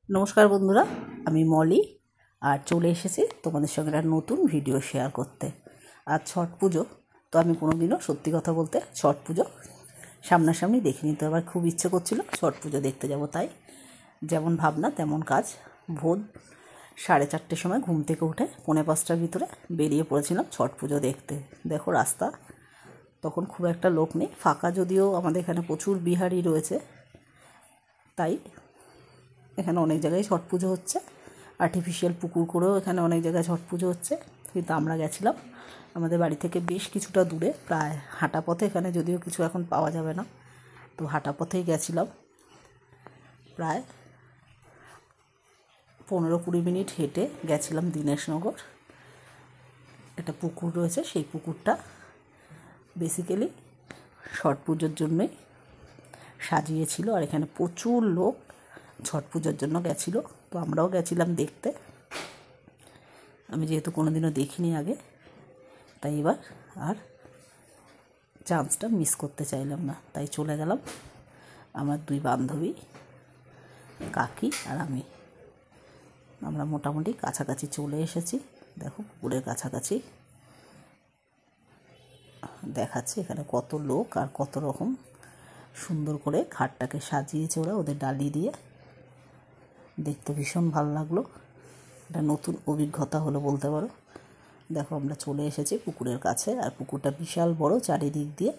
নমস্কার বন্ধুরা, আমি মলি আর চলে এসেছি তোমাদের সঙ্গে একটা নতুন ভিডিও শেয়ার করতে। আজ ছট পুজো, তো আমি কোনোদিনও সত্যি কথা বলতে ছট পুজো সামনাসামনি দেখিনি, তো আবার খুব ইচ্ছে করছিল ছট পুজো দেখতে যাব। তাই যেমন ভাবনা তেমন কাজ, ভোর 4:30টার সময় ঘুম থেকে উঠে 4:45টার ভিতরে বেরিয়ে পড়েছিলাম ছট পুজো দেখতে। দেখো রাস্তা তখন খুব একটা লোক নেই, ফাঁকা, যদিও আমাদের এখানে প্রচুর বিহারি রয়েছে, তাই এখানে অনেক জায়গায় ছট পুজো হচ্ছে। আর্টিফিশিয়াল পুকুর করেও এখানে অনেক জায়গায় ছট পুজো হচ্ছে, কিন্তু আমরা গেছিলাম আমাদের বাড়ি থেকে বেশ কিছুটা দূরে, প্রায় হাঁটা পথে। এখানে যদিও কিছু এখন পাওয়া যাবে না, তো হাঁটা পথেই গেছিলাম। প্রায় 15-20 মিনিট হেঁটে গেছিলাম দীনেশনগর। একটা পুকুর রয়েছে, সেই পুকুরটা বেসিক্যালি ছট পুজোর জন্যই সাজিয়েছিল, আর এখানে প্রচুর লোক ছট পুজোর জন্য গেছিলো, তো আমরাও গেছিলাম দেখতে। আমি যেহেতু কোনোদিনও দেখিনি আগে, তাই এবার আর চান্সটা মিস করতে চাইলাম না, তাই চলে গেলাম। আমার দুই বান্ধবী, কাকি আর আমরা মোটামুটি কাছাকাছি চলে এসেছি। দেখো পুকুরের কাছাকাছি দেখাচ্ছে এখানে কত লোক আর কত রকম সুন্দর করে ঘাটটাকে সাজিয়েছে ওরা ওদের ডালি দিয়ে। দেখতে ভীষণ ভালো লাগলো, একটা নতুন অভিজ্ঞতা হলো বলতে পারো। দেখো আমরা চলে এসেছি পুকুরের কাছে, আর পুকুরটা বিশাল বড়, চারিদিক দিয়ে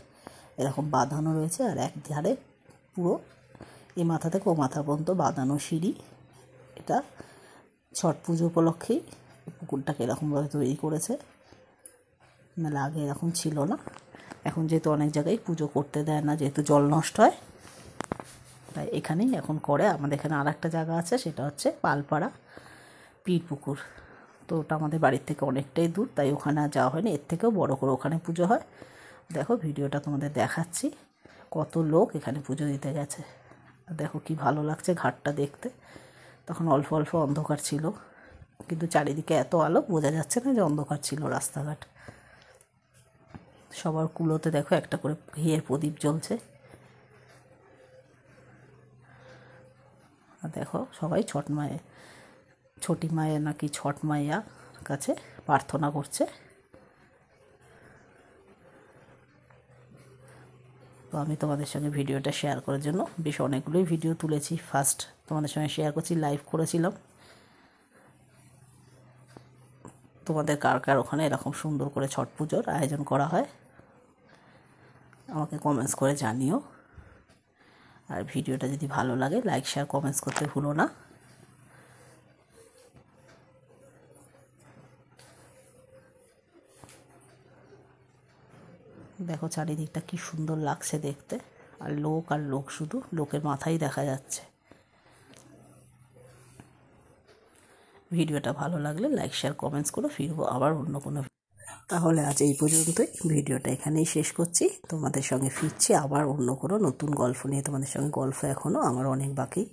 এরকম বাঁধানো রয়েছে, আর এক ধারে পুরো এ মাথা থেকে ও মাথা পর্যন্ত বাঁধানো সিঁড়ি। এটা ছট পুজো উপলক্ষেই পুকুরটাকে এরকমভাবে তৈরি করেছে, নাহলে আগে এরকম ছিল না। এখন যেহেতু অনেক জায়গায় পুজো করতে দেয় না, যেহেতু জল নষ্ট হয়, তাই এখানেই এখন করে। আমাদের এখানে আর একটা জায়গা আছে, সেটা হচ্ছে পালপাড়া পীর পুকুর, তো ওটা আমাদের বাড়ির থেকে অনেকটাই দূর, তাই ওখানে আর যাওয়া হয়নি। এর থেকেও বড় করে ওখানে পুজো হয়। দেখো ভিডিওটা তোমাদের দেখাচ্ছি, কত লোক এখানে পুজো দিতে গেছে। দেখো কি ভালো লাগছে ঘাটটা দেখতে। তখন অল্প অল্প অন্ধকার ছিল, কিন্তু চারিদিকে এত আলো বোঝা যাচ্ছে না যে অন্ধকার ছিল রাস্তাঘাট। সবার কুলোতে দেখো একটা করে ঘিয়ের প্রদীপ জ্বলছে। দেখো সবাই ছটি মায়ের নাকি ছট মাইয়া কাছে প্রার্থনা করছে। তো আমি তোমাদের সঙ্গে ভিডিওটা শেয়ার করার জন্য বেশ অনেকগুলোই ভিডিও তুলেছি। ফার্স্ট তোমাদের সঙ্গে শেয়ার করছি, লাইভ করেছিলাম। তোমাদের কার কার ওখানে এরকম সুন্দর করে ছট পুজোর আয়োজন করা হয় আমাকে কমেন্টস করে জানিও। আর ভিডিওটা যদি ভালো লাগে লাইক, শেয়ার, কমেন্টস করতে ভুলো না। দেখো চারিদিকটা কি সুন্দর লাগছে দেখতে, আর লোক, শুধু লোকের মাথাই দেখা যাচ্ছে। ভিডিওটা ভালো লাগলে লাইক, শেয়ার, কমেন্টস করো। ফিরবো আবার অন্য কোনো। তাহলে আজ এই পর্যন্তই, ভিডিওটা এখানেই শেষ করছি। তোমাদের সঙ্গে ফিরছি আবার অন্য কোনো নতুন গল্প নিয়ে। তোমাদের সঙ্গে গল্প এখনও আমার অনেক বাকি।